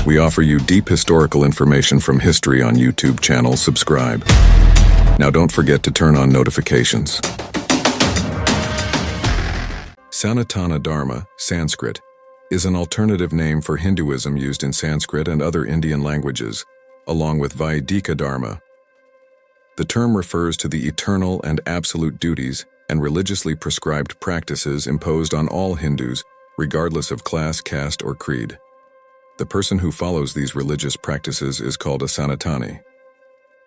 We offer you deep historical information from history on YouTube channel. Subscribe. Now don't forget to turn on notifications. Sanatana Dharma, Sanskrit, is an alternative name for Hinduism used in Sanskrit and other Indian languages, along with Vaidika Dharma. The term refers to the eternal and absolute duties and religiously prescribed practices imposed on all Hindus, regardless of class, caste, or creed. The person who follows these religious practices is called a Sanatani.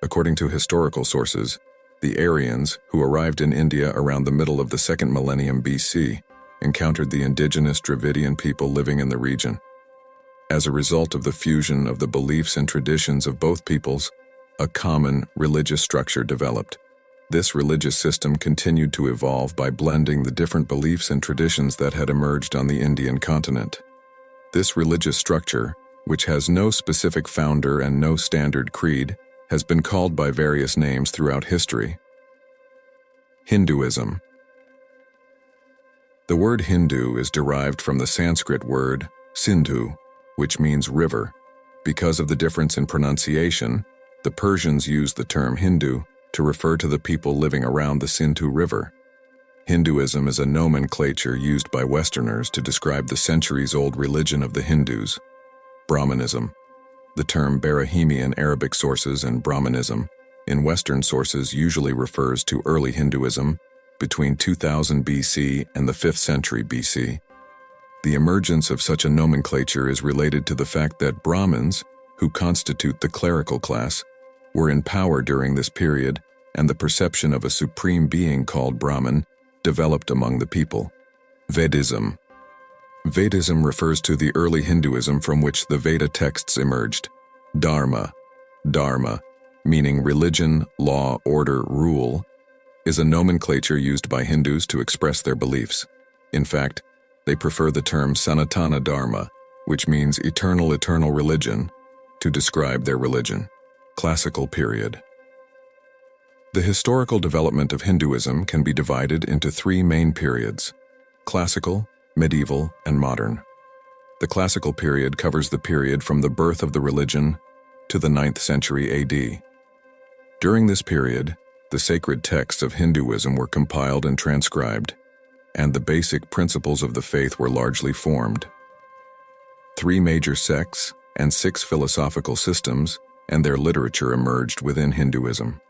According to historical sources, the Aryans, who arrived in India around the middle of the second millennium BC, encountered the indigenous Dravidian people living in the region. As a result of the fusion of the beliefs and traditions of both peoples, a common religious structure developed. This religious system continued to evolve by blending the different beliefs and traditions that had emerged on the Indian continent. This religious structure, which has no specific founder and no standard creed, has been called by various names throughout history. Hinduism. The word Hindu is derived from the Sanskrit word Sindhu, which means river. Because of the difference in pronunciation, the Persians used the term Hindu to refer to the people living around the Sindhu River. Hinduism is a nomenclature used by Westerners to describe the centuries-old religion of the Hindus. Brahmanism. The term Barahimi in Arabic sources and Brahmanism in Western sources usually refers to early Hinduism between 2000 BC and the 5th century BC. The emergence of such a nomenclature is related to the fact that Brahmins, who constitute the clerical class, were in power during this period, and the perception of a supreme being called Brahman developed among the people. Vedism. Vedism refers to the early Hinduism from which the Veda texts emerged. Dharma, meaning religion, law, order, rule, is a nomenclature used by Hindus to express their beliefs. In fact, they prefer the term Sanatana Dharma, which means eternal religion, to describe their religion. Classical period. The historical development of Hinduism can be divided into three main periods: classical, medieval, and modern. The classical period covers the period from the birth of the religion to the 9th century AD. During this period, the sacred texts of Hinduism were compiled and transcribed, and the basic principles of the faith were largely formed. 3 major sects and 6 philosophical systems and their literature emerged within Hinduism.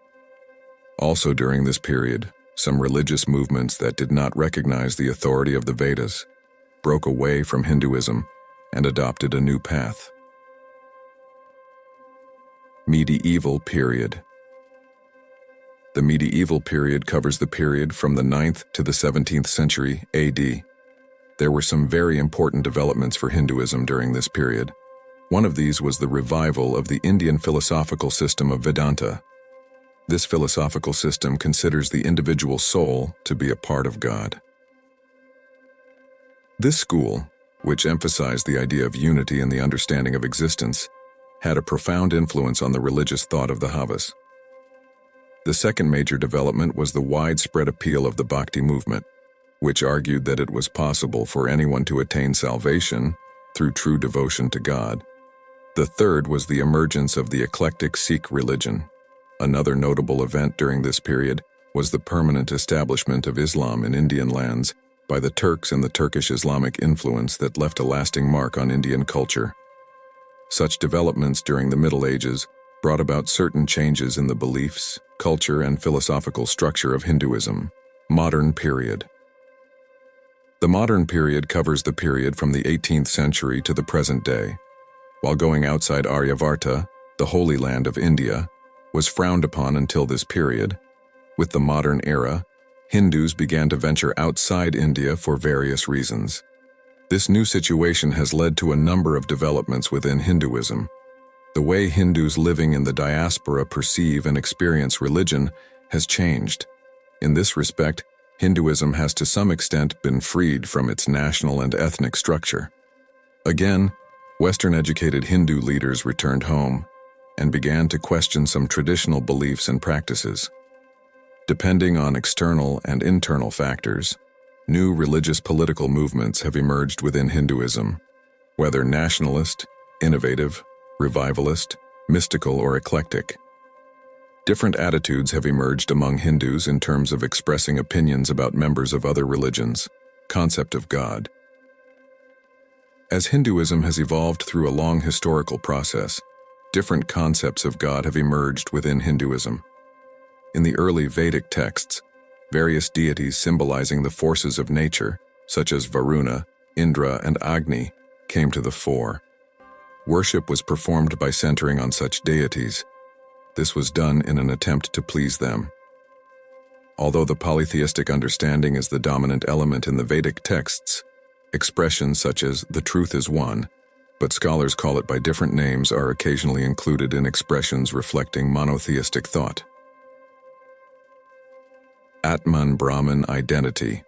Also during this period, some religious movements that did not recognize the authority of the Vedas broke away from Hinduism and adopted a new path. Medieval period. The medieval period covers the period from the 9th to the 17th century AD. There were some very important developments for Hinduism during this period. One of these was the revival of the Indian philosophical system of Vedanta. This philosophical system considers the individual soul to be a part of God. This school, which emphasized the idea of unity and the understanding of existence, had a profound influence on the religious thought of the Havas. The second major development was the widespread appeal of the Bhakti movement, which argued that it was possible for anyone to attain salvation through true devotion to God. The third was the emergence of the eclectic Sikh religion. Another notable event during this period was the permanent establishment of Islam in Indian lands by the Turks and the Turkish Islamic influence that left a lasting mark on Indian culture. Such developments during the Middle Ages brought about certain changes in the beliefs, culture, and philosophical structure of Hinduism. Modern period. The modern period covers the period from the 18th century to the present day. While going outside Aryavarta, the Holy Land of India, was frowned upon until this period, with the modern era, Hindus began to venture outside India for various reasons. This new situation has led to a number of developments within Hinduism. The way Hindus living in the diaspora perceive and experience religion has changed. In this respect, Hinduism has to some extent been freed from its national and ethnic structure. Again, Western-educated Hindu leaders returned home and began to question some traditional beliefs and practices. Depending on external and internal factors, new religious political movements have emerged within Hinduism, whether nationalist, innovative, revivalist, mystical, or eclectic. Different attitudes have emerged among Hindus in terms of expressing opinions about members of other religions. Concept of God. As Hinduism has evolved through a long historical process, different concepts of God have emerged within Hinduism. In the early Vedic texts, various deities symbolizing the forces of nature, such as Varuna, Indra, and Agni, came to the fore. Worship was performed by centering on such deities. This was done in an attempt to please them. Although the polytheistic understanding is the dominant element in the Vedic texts, expressions such as "the truth is one," but scholars call it by different names, are occasionally included in expressions reflecting monotheistic thought. Atman Brahman identity.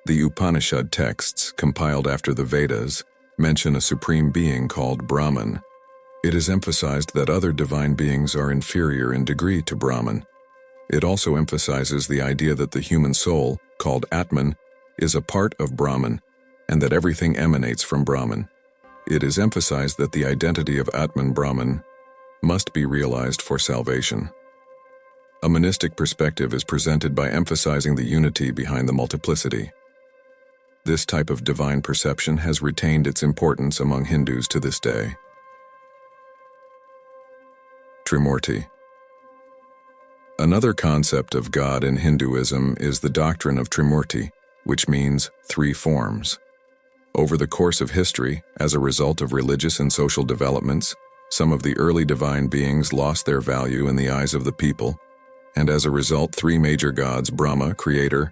The Upanishad texts, compiled after the Vedas, mention a supreme being called Brahman. It is emphasized that other divine beings are inferior in degree to Brahman. It also emphasizes the idea that the human soul, called Atman, is a part of Brahman, and that everything emanates from Brahman. It is emphasized that the identity of Atman Brahman must be realized for salvation. A monistic perspective is presented by emphasizing the unity behind the multiplicity. This type of divine perception has retained its importance among Hindus to this day. Trimurti. Another concept of God in Hinduism is the doctrine of Trimurti, which means three forms. Over the course of history, as a result of religious and social developments, some of the early divine beings lost their value in the eyes of the people, and as a result, three major gods, Brahma, creator,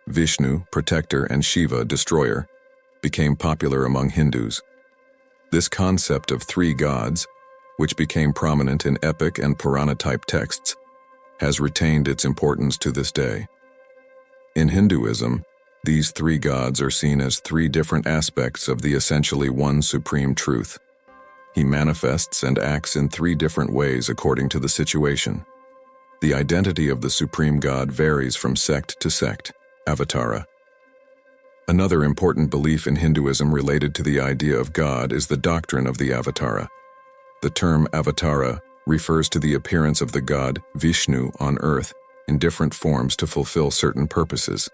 Vishnu, protector, and Shiva, destroyer, became popular among Hindus. This concept of three gods, which became prominent in epic and Purana-type texts, has retained its importance to this day. In Hinduism, these three gods are seen as three different aspects of the essentially one supreme truth. He manifests and acts in three different ways according to the situation. The identity of the supreme god varies from sect to sect. Avatara. Another important belief in Hinduism related to the idea of God is the doctrine of the Avatara. The term Avatara refers to the appearance of the god Vishnu on earth in different forms to fulfill certain purposes.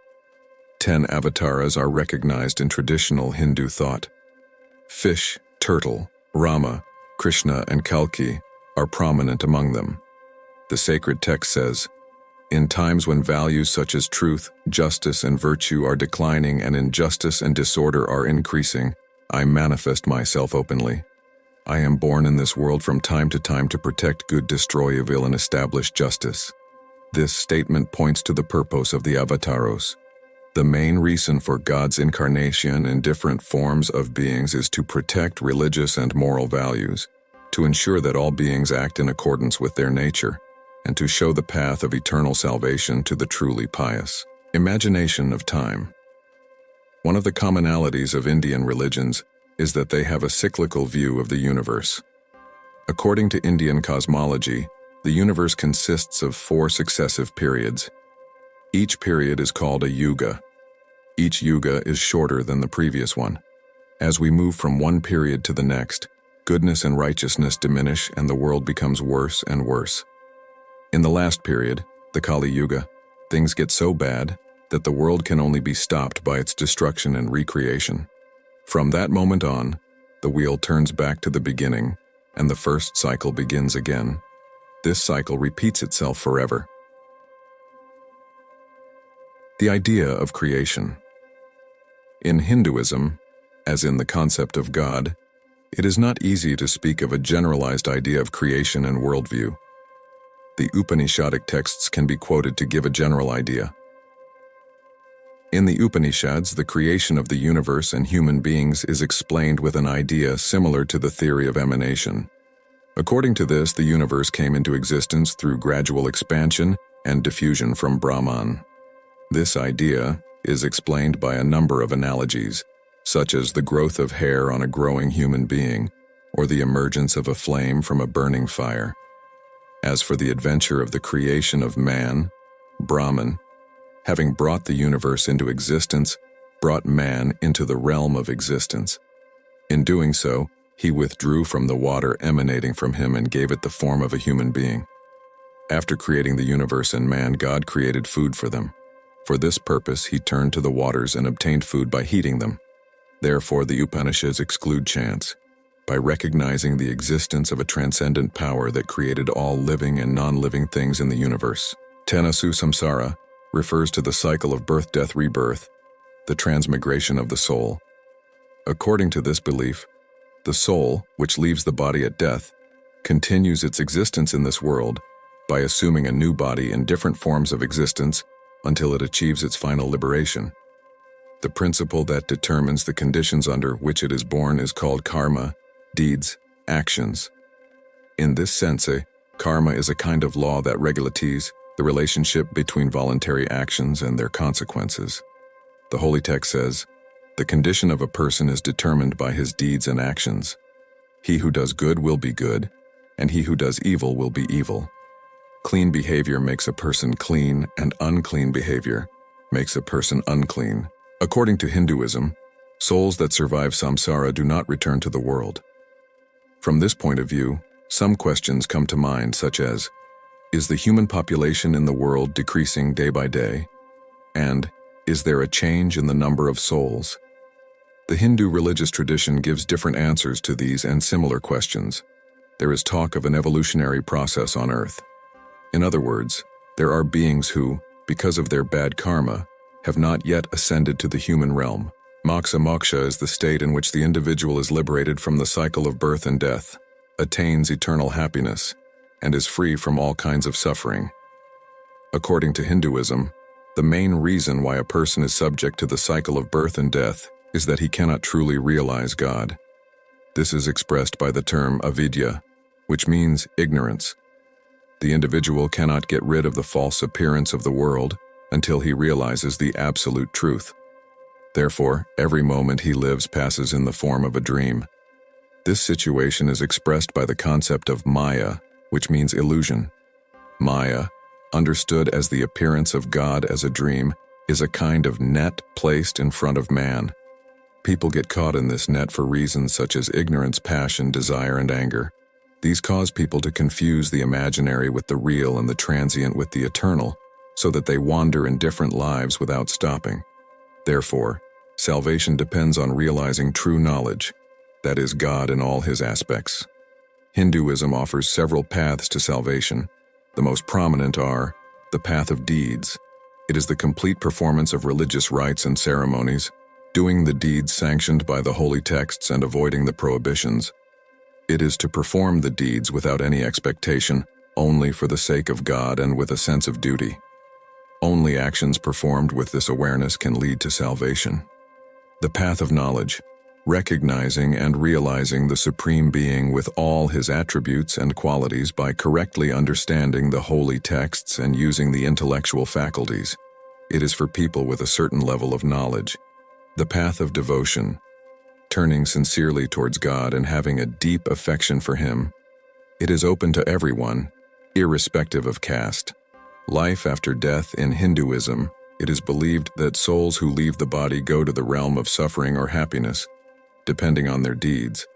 10 avatars are recognized in traditional Hindu thought. Fish, turtle, Rama, Krishna, and Kalki are prominent among them. The sacred text says, "In times when values such as truth, justice, and virtue are declining and injustice and disorder are increasing, I manifest myself openly. I am born in this world from time to time to protect good, destroy evil, and establish justice." This statement points to the purpose of the avataros. The main reason for God's incarnation in different forms of beings is to protect religious and moral values, to ensure that all beings act in accordance with their nature, and to show the path of eternal salvation to the truly pious. Imagination of time. One of the commonalities of Indian religions is that they have a cyclical view of the universe. According to Indian cosmology, the universe consists of 4 successive periods. Each period is called a yuga. Each yuga is shorter than the previous one. As we move from one period to the next, goodness and righteousness diminish and the world becomes worse and worse. In the last period, the Kali Yuga, things get so bad that the world can only be stopped by its destruction and recreation. From that moment on, the wheel turns back to the beginning, and the first cycle begins again. This cycle repeats itself forever. The idea of creation. In Hinduism, as in the concept of God, it is not easy to speak of a generalized idea of creation and worldview. The Upanishadic texts can be quoted to give a general idea. In the Upanishads, the creation of the universe and human beings is explained with an idea similar to the theory of emanation. According to this, the universe came into existence through gradual expansion and diffusion from Brahman. This idea is explained by a number of analogies, such as the growth of hair on a growing human being, or the emergence of a flame from a burning fire. As for the adventure of the creation of man, Brahman, having brought the universe into existence, brought man into the realm of existence. In doing so, He withdrew from the water emanating from him and gave it the form of a human being. After creating the universe and man, God created food for them. For this purpose, he turned to the waters and obtained food by heating them. Therefore, the Upanishads exclude chance. By recognizing the existence of a transcendent power that created all living and non-living things in the universe. Tanasu samsara refers to the cycle of birth, death, rebirth, the transmigration of the soul. According to this belief, the soul, which leaves the body at death, continues its existence in this world by assuming a new body in different forms of existence until it achieves its final liberation. The principle that determines the conditions under which it is born is called karma, deeds, actions. In this sense, karma is a kind of law that regulates the relationship between voluntary actions and their consequences. The holy text says, "The condition of a person is determined by his deeds and actions. He who does good will be good, and he who does evil will be evil." Clean behavior makes a person clean, and unclean behavior makes a person unclean. According to Hinduism, souls that survive samsara do not return to the world. From this point of view, some questions come to mind, such as, is the human population in the world decreasing day by day? And, is there a change in the number of souls? The Hindu religious tradition gives different answers to these and similar questions. There is talk of an evolutionary process on earth. In other words, there are beings who, because of their bad karma, have not yet ascended to the human realm. Moksha is the state in which the individual is liberated from the cycle of birth and death, attains eternal happiness, and is free from all kinds of suffering. According to Hinduism, the main reason why a person is subject to the cycle of birth and death is that he cannot truly realize God. This is expressed by the term avidya, which means ignorance. The individual cannot get rid of the false appearance of the world until he realizes the absolute truth. Therefore, every moment he lives passes in the form of a dream. This situation is expressed by the concept of Maya, which means illusion. Maya, understood as the appearance of God as a dream, is a kind of net placed in front of man. People get caught in this net for reasons such as ignorance, passion, desire, and anger. These cause people to confuse the imaginary with the real and the transient with the eternal, so that they wander in different lives without stopping. Therefore, salvation depends on realizing true knowledge, that is, God in all his aspects. Hinduism offers several paths to salvation. The most prominent are the path of deeds. It is the complete performance of religious rites and ceremonies, doing the deeds sanctioned by the holy texts and avoiding the prohibitions. It is to perform the deeds without any expectation, only for the sake of God and with a sense of duty. Only actions performed with this awareness can lead to salvation. The path of knowledge, recognizing and realizing the Supreme Being with all his attributes and qualities by correctly understanding the holy texts and using the intellectual faculties. It is for people with a certain level of knowledge. The path of devotion, turning sincerely towards God and having a deep affection for him. It is open to everyone, irrespective of caste. Life after death in Hinduism, it is believed that souls who leave the body go to the realm of suffering or happiness, depending on their deeds.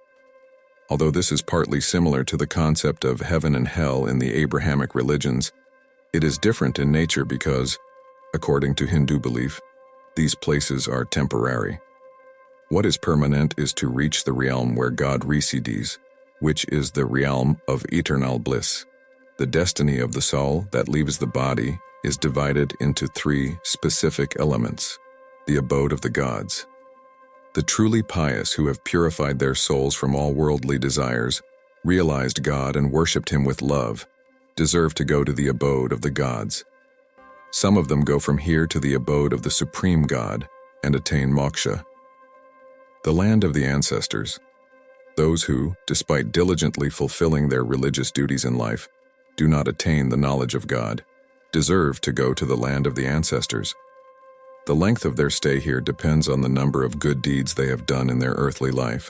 Although this is partly similar to the concept of heaven and hell in the Abrahamic religions, it is different in nature because, according to Hindu belief, these places are temporary. What is permanent is to reach the realm where God resides, which is the realm of eternal bliss. The destiny of the soul that leaves the body is divided into three specific elements: the abode of the gods. The truly pious who have purified their souls from all worldly desires, realized God and worshipped him with love, deserve to go to the abode of the gods. Some of them go from here to the abode of the Supreme God and attain moksha, the land of the ancestors. Those who, despite diligently fulfilling their religious duties in life, do not attain the knowledge of God, deserve to go to the land of the ancestors. The length of their stay here depends on the number of good deeds they have done in their earthly life.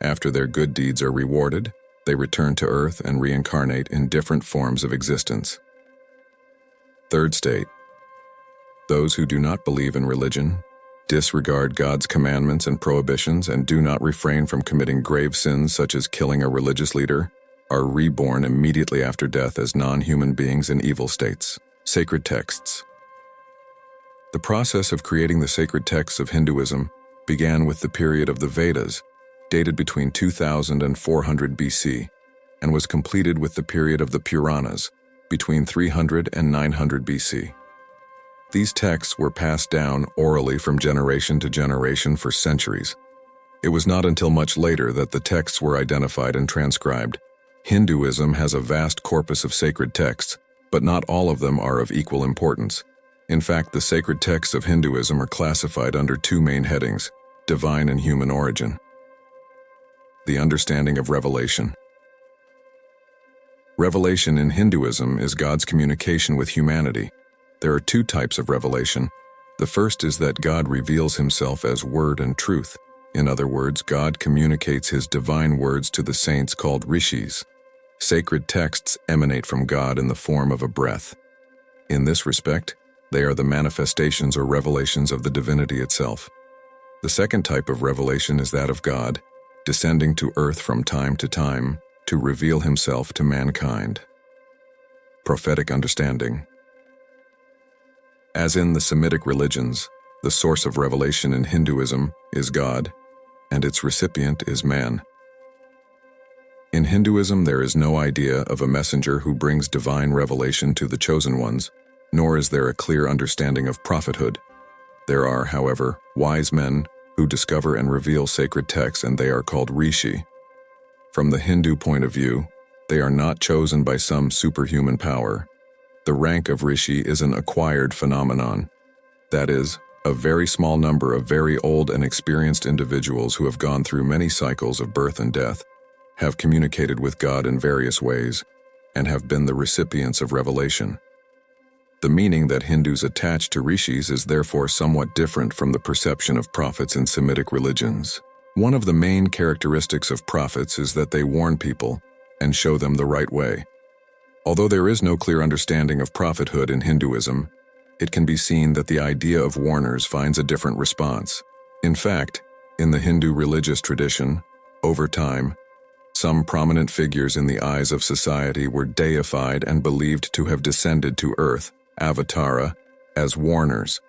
After their good deeds are rewarded, they return to earth and reincarnate in different forms of existence. Third state. Those who do not believe in religion, disregard God's commandments and prohibitions, and do not refrain from committing grave sins such as killing a religious leader, are reborn immediately after death as non-human beings in evil states. Sacred texts. The process of creating the sacred texts of Hinduism began with the period of the Vedas, dated between 2000 and 400 BC, and was completed with the period of the Puranas, between 300 and 900 BC. These texts were passed down orally from generation to generation for centuries. It was not until much later that the texts were identified and transcribed. Hinduism has a vast corpus of sacred texts, but not all of them are of equal importance. In fact, the sacred texts of Hinduism are classified under two main headings: divine and human origin. The understanding of revelation. Revelation in Hinduism is God's communication with humanity. There are two types of revelation. The first is that God reveals himself as word and truth. In other words, God communicates his divine words to the saints called rishis. Sacred texts emanate from God in the form of a breath. In this respect, they are the manifestations or revelations of the divinity itself. The second type of revelation is that of God, descending to earth from time to reveal himself to mankind. Prophetic understanding. As in the Semitic religions, the source of revelation in Hinduism is God, and its recipient is man. In Hinduism, there is no idea of a messenger who brings divine revelation to the chosen ones, nor is there a clear understanding of prophethood. There are, however, wise men who discover and reveal sacred texts, and they are called rishi. From the Hindu point of view, they are not chosen by some superhuman power. The rank of rishi is an acquired phenomenon. That is, a very small number of very old and experienced individuals who have gone through many cycles of birth and death, have communicated with God in various ways, and have been the recipients of revelation. The meaning that Hindus attach to rishis is therefore somewhat different from the perception of prophets in Semitic religions. One of the main characteristics of prophets is that they warn people and show them the right way. Although there is no clear understanding of prophethood in Hinduism, it can be seen that the idea of warners finds a different response. In fact, in the Hindu religious tradition, over time, some prominent figures in the eyes of society were deified and believed to have descended to earth, avatara, as warners.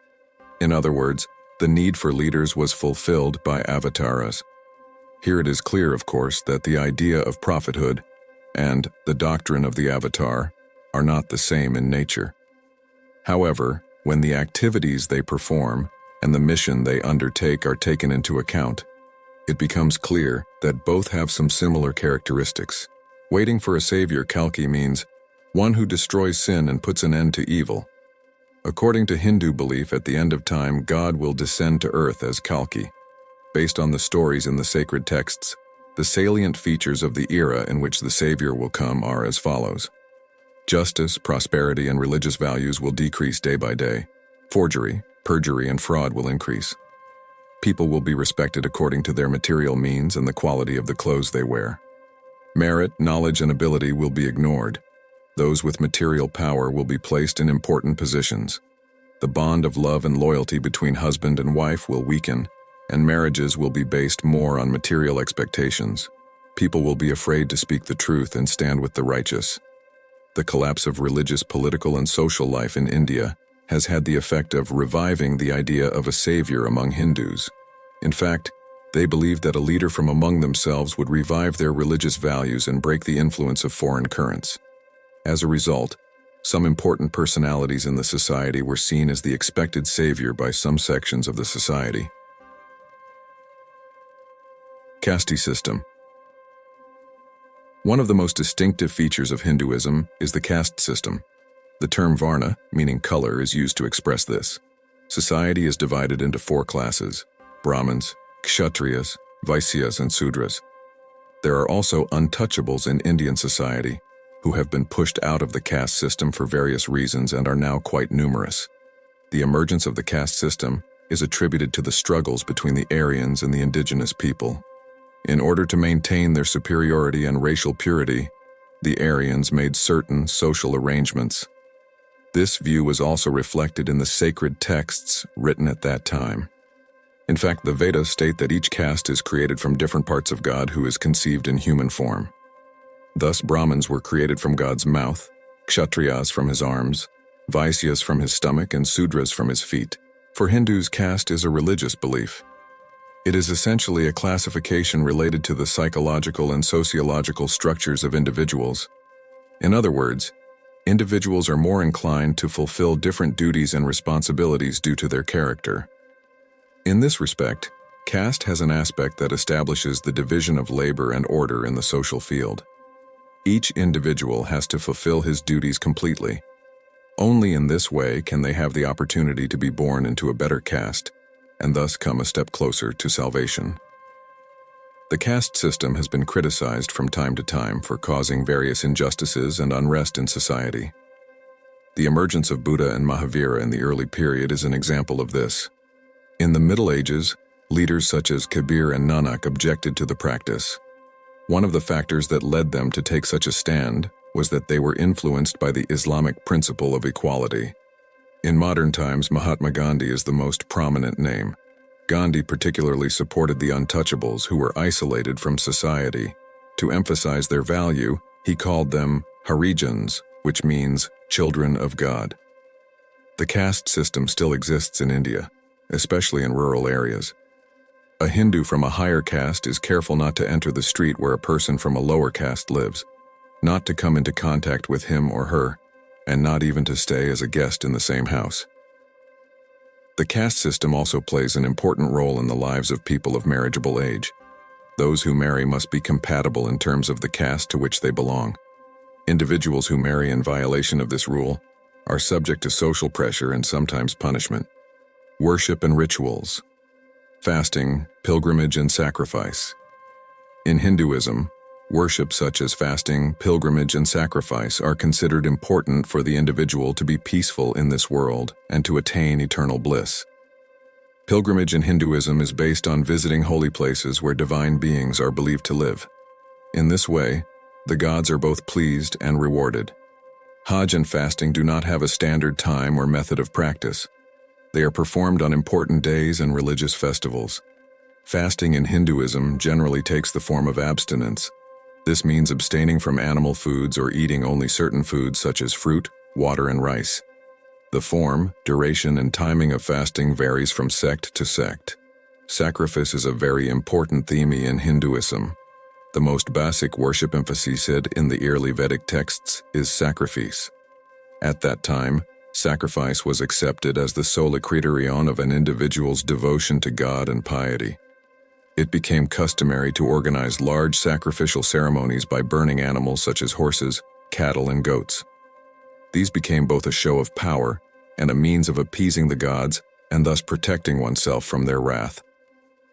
In other words, the need for leaders was fulfilled by avatars. Here it is clear, of course, that the idea of prophethood and the doctrine of the avatar are not the same in nature. However, when the activities they perform and the mission they undertake are taken into account, it becomes clear that both have some similar characteristics. Waiting for a savior, Kalki, means one who destroys sin and puts an end to evil. According to Hindu belief, at the end of time, God will descend to earth as Kalki. Based on the stories in the sacred texts, the salient features of the era in which the Savior will come are as follows. Justice, prosperity, and religious values will decrease day by day. Forgery, perjury, and fraud will increase. People will be respected according to their material means and the quality of the clothes they wear. Merit, knowledge, and ability will be ignored. Those with material power will be placed in important positions. The bond of love and loyalty between husband and wife will weaken, and marriages will be based more on material expectations. People will be afraid to speak the truth and stand with the righteous. The collapse of religious, political, and social life in India has had the effect of reviving the idea of a savior among Hindus. In fact, they believed that a leader from among themselves would revive their religious values and break the influence of foreign currents. As a result, some important personalities in the society were seen as the expected savior by some sections of the society. Caste system. One of the most distinctive features of Hinduism is the caste system. The term varna, meaning color, is used to express this. Society is divided into 4 classes: Brahmins, Kshatriyas, Vaisyas, and Sudras. There are also untouchables in Indian society, who have been pushed out of the caste system for various reasons and are now quite numerous. The emergence of the caste system is attributed to the struggles between the Aryans and the indigenous people. In order to maintain their superiority and racial purity, the Aryans made certain social arrangements. This view was also reflected in the sacred texts written at that time. In fact, the Vedas state that each caste is created from different parts of God who is conceived in human form. Thus, Brahmins were created from God's mouth, Kshatriyas from his arms, Vaisyas from his stomach, and Sudras from his feet. For Hindus, caste is a religious belief. It is essentially a classification related to the psychological and sociological structures of individuals. In other words, individuals are more inclined to fulfill different duties and responsibilities due to their character. In this respect, caste has an aspect that establishes the division of labor and order in the social field. Each individual has to fulfill his duties completely. Only in this way can they have the opportunity to be born into a better caste, and thus come a step closer to salvation. The caste system has been criticized from time to time for causing various injustices and unrest in society. The emergence of Buddha and Mahavira in the early period is an example of this. In the Middle Ages, leaders such as Kabir and Nanak objected to the practice. One of the factors that led them to take such a stand was that they were influenced by the Islamic principle of equality. In modern times, Mahatma Gandhi is the most prominent name. Gandhi particularly supported the untouchables who were isolated from society. To emphasize their value, he called them Harijans, which means children of God. The caste system still exists in India, especially in rural areas. A Hindu from a higher caste is careful not to enter the street where a person from a lower caste lives, not to come into contact with him or her, and not even to stay as a guest in the same house. The caste system also plays an important role in the lives of people of marriageable age. Those who marry must be compatible in terms of the caste to which they belong. Individuals who marry in violation of this rule are subject to social pressure and sometimes punishment. Worship and rituals. Fasting, pilgrimage, and sacrifice. In Hinduism, worship such as fasting, pilgrimage, and sacrifice are considered important for the individual to be peaceful in this world and to attain eternal bliss. Pilgrimage in Hinduism is based on visiting holy places where divine beings are believed to live. In this way, the gods are both pleased and rewarded. Hajj and fasting do not have a standard time or method of practice. They are performed on important days and religious festivals. Fasting in Hinduism generally takes the form of abstinence. This means abstaining from animal foods or eating only certain foods such as fruit, water, and rice. The form, duration, and timing of fasting varies from sect to sect. Sacrifice is a very important theme in Hinduism. The most basic worship emphasis in the early Vedic texts is sacrifice. At that time, sacrifice was accepted as the sole criterion of an individual's devotion to God and piety. It became customary to organize large sacrificial ceremonies by burning animals such as horses, cattle, and goats. These became both a show of power and a means of appeasing the gods and thus protecting oneself from their wrath.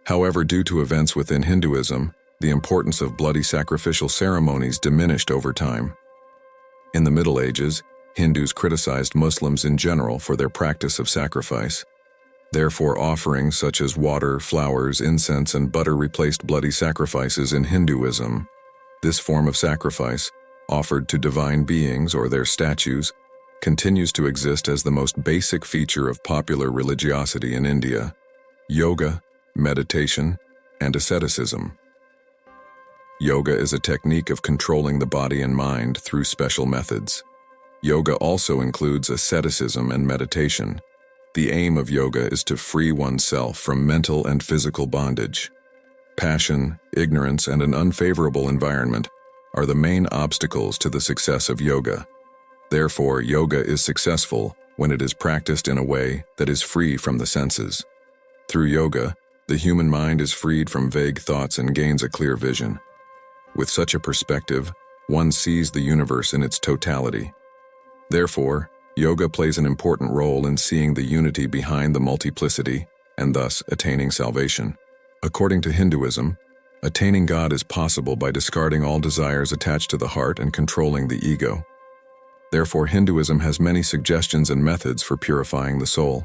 However, due to events within Hinduism, the importance of bloody sacrificial ceremonies diminished over time. In the Middle Ages, Hindus criticized Muslims in general for their practice of sacrifice. Therefore, offerings such as water, flowers, incense, and butter replaced bloody sacrifices in Hinduism. This form of sacrifice, offered to divine beings or their statues, continues to exist as the most basic feature of popular religiosity in India: yoga, meditation, and asceticism. Yoga is a technique of controlling the body and mind through special methods. Yoga also includes asceticism and meditation. The aim of yoga is to free oneself from mental and physical bondage. Passion, ignorance, and an unfavorable environment are the main obstacles to the success of yoga. Therefore, yoga is successful when it is practiced in a way that is free from the senses. Through yoga, the human mind is freed from vague thoughts and gains a clear vision. With such a perspective, one sees the universe in its totality. Therefore, yoga plays an important role in seeing the unity behind the multiplicity and thus attaining salvation. According to Hinduism, attaining God is possible by discarding all desires attached to the heart and controlling the ego. Therefore, Hinduism has many suggestions and methods for purifying the soul.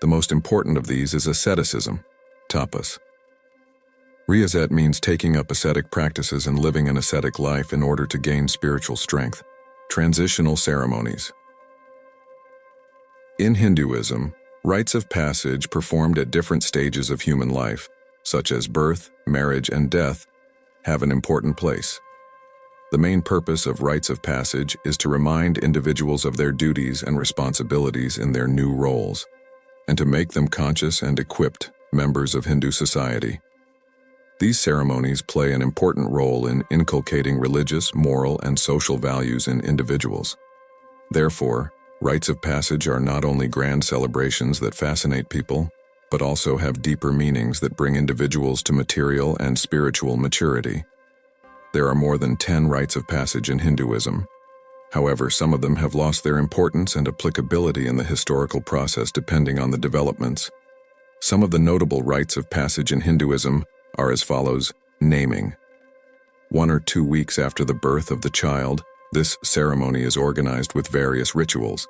The most important of these is asceticism, tapas. Riyazat means taking up ascetic practices and living an ascetic life in order to gain spiritual strength. Transitional ceremonies. In Hinduism, Rites of passage performed at different stages of human life, such as birth, marriage, and death, have an important place. The main purpose of rites of passage is to remind individuals of their duties and responsibilities in their new roles, and to make them conscious and equipped members of Hindu society. These ceremonies play an important role in inculcating religious, moral, and social values in individuals. Therefore, rites of passage are not only grand celebrations that fascinate people, but also have deeper meanings that bring individuals to material and spiritual maturity. There are more than 10 rites of passage in Hinduism. However, some of them have lost their importance and applicability in the historical process depending on the developments. Some of the notable rites of passage in Hinduism are as follows: naming. 1 or 2 weeks after the birth of the child, this ceremony is organized with various rituals.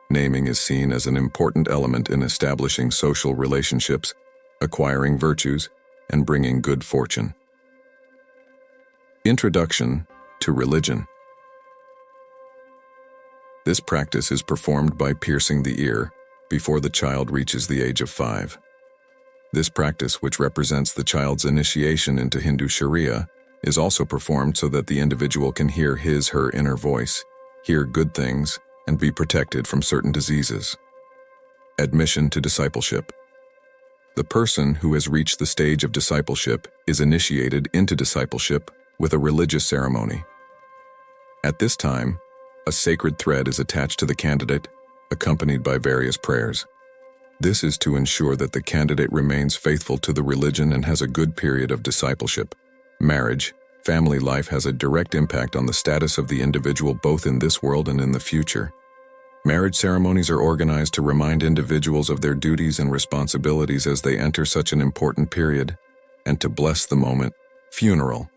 Naming is seen as an important element in establishing social relationships, acquiring virtues, and bringing good fortune. Introduction to religion. This practice is performed by piercing the ear before the child reaches the age of 5. This practice, which represents the child's initiation into Hindu Sharia, is also performed so that the individual can hear his/her inner voice, hear good things, and be protected from certain diseases. Admission to discipleship. The person who has reached the stage of discipleship is initiated into discipleship with a religious ceremony. At this time, a sacred thread is attached to the candidate, accompanied by various prayers. This is to ensure that the candidate remains faithful to the religion and has a good period of discipleship. Marriage, family life has a direct impact on the status of the individual both in this world and in the future. Marriage ceremonies are organized to remind individuals of their duties and responsibilities as they enter such an important period, and to bless the moment. Funeral.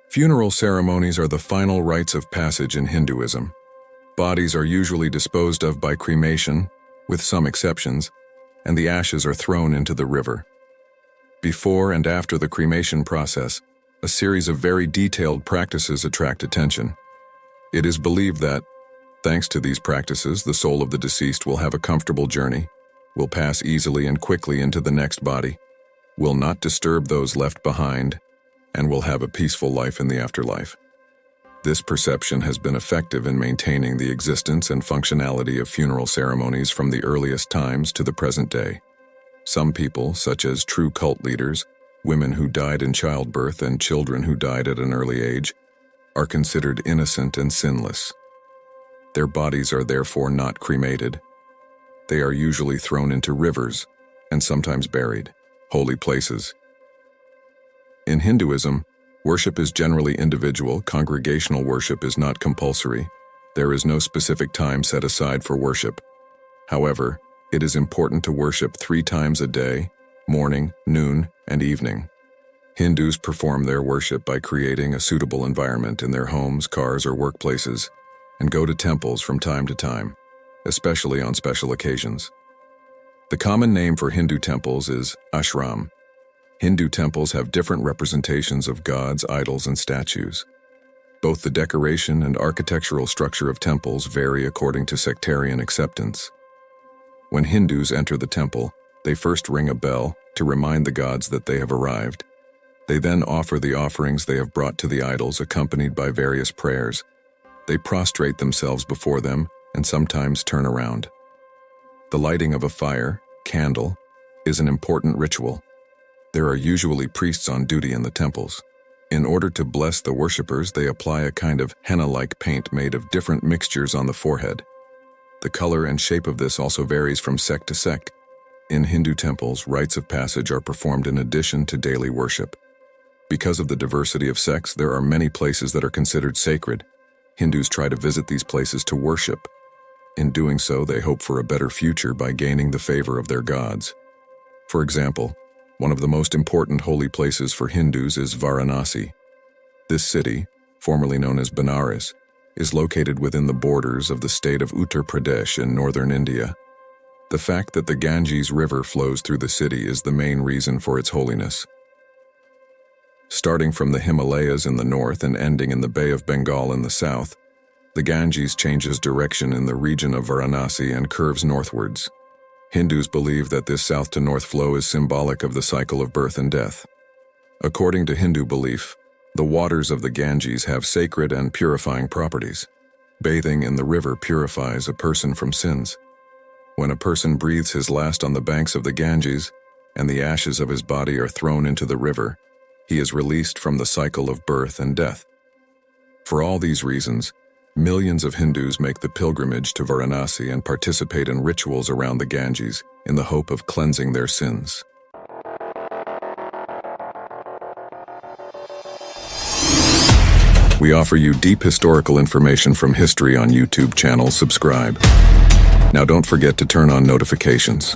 Funeral ceremonies are the final rites of passage in Hinduism. Bodies are usually disposed of by cremation, with some exceptions, and the ashes are thrown into the river. Before and after the cremation process, a series of very detailed practices attract attention. It is believed that, thanks to these practices, the soul of the deceased will have a comfortable journey, will pass easily and quickly into the next body, will not disturb those left behind, and will have a peaceful life in the afterlife. This perception has been effective in maintaining the existence and functionality of funeral ceremonies from the earliest times to the present day. Some people, such as true cult leaders, women who died in childbirth, and children who died at an early age, are considered innocent and sinless. Their bodies are therefore not cremated. They are usually thrown into rivers and sometimes buried, holy places. In Hinduism, worship is generally individual. Congregational worship is not compulsory. There is no specific time set aside for worship. However, it is important to worship 3 times a day: morning, noon, and evening. Hindus perform their worship by creating a suitable environment in their homes, cars, or workplaces, and go to temples from time to time, especially on special occasions. The common name for Hindu temples is ashram. Hindu temples have different representations of gods, idols, and statues. Both the decoration and architectural structure of temples vary according to sectarian acceptance. When Hindus enter the temple, they first ring a bell to remind the gods that they have arrived. They then offer the offerings they have brought to the idols, accompanied by various prayers. They prostrate themselves before them and sometimes turn around. The lighting of a fire, candle, is an important ritual. There are usually priests on duty in the temples. In order to bless the worshippers, they apply a kind of henna-like paint made of different mixtures on the forehead. The color and shape of this also varies from sect to sect. In Hindu temples, rites of passage are performed in addition to daily worship. Because of the diversity of sects, there are many places that are considered sacred. Hindus try to visit these places to worship. In doing so, they hope for a better future by gaining the favor of their gods. For example, one of the most important holy places for Hindus is Varanasi. This city, formerly known as Benares, is located within the borders of the state of Uttar Pradesh in northern India. The fact that the Ganges River flows through the city is the main reason for its holiness. Starting from the Himalayas in the north and ending in the Bay of Bengal in the south, the Ganges changes direction in the region of Varanasi and curves northwards. Hindus believe that this south to north flow is symbolic of the cycle of birth and death. According to Hindu belief, the waters of the Ganges have sacred and purifying properties. Bathing in the river purifies a person from sins. When a person breathes his last on the banks of the Ganges, and the ashes of his body are thrown into the river, he is released from the cycle of birth and death. For all these reasons, millions of Hindus make the pilgrimage to Varanasi and participate in rituals around the Ganges in the hope of cleansing their sins. We offer you deep historical information from history on YouTube channel. Subscribe. Now don't forget to turn on notifications.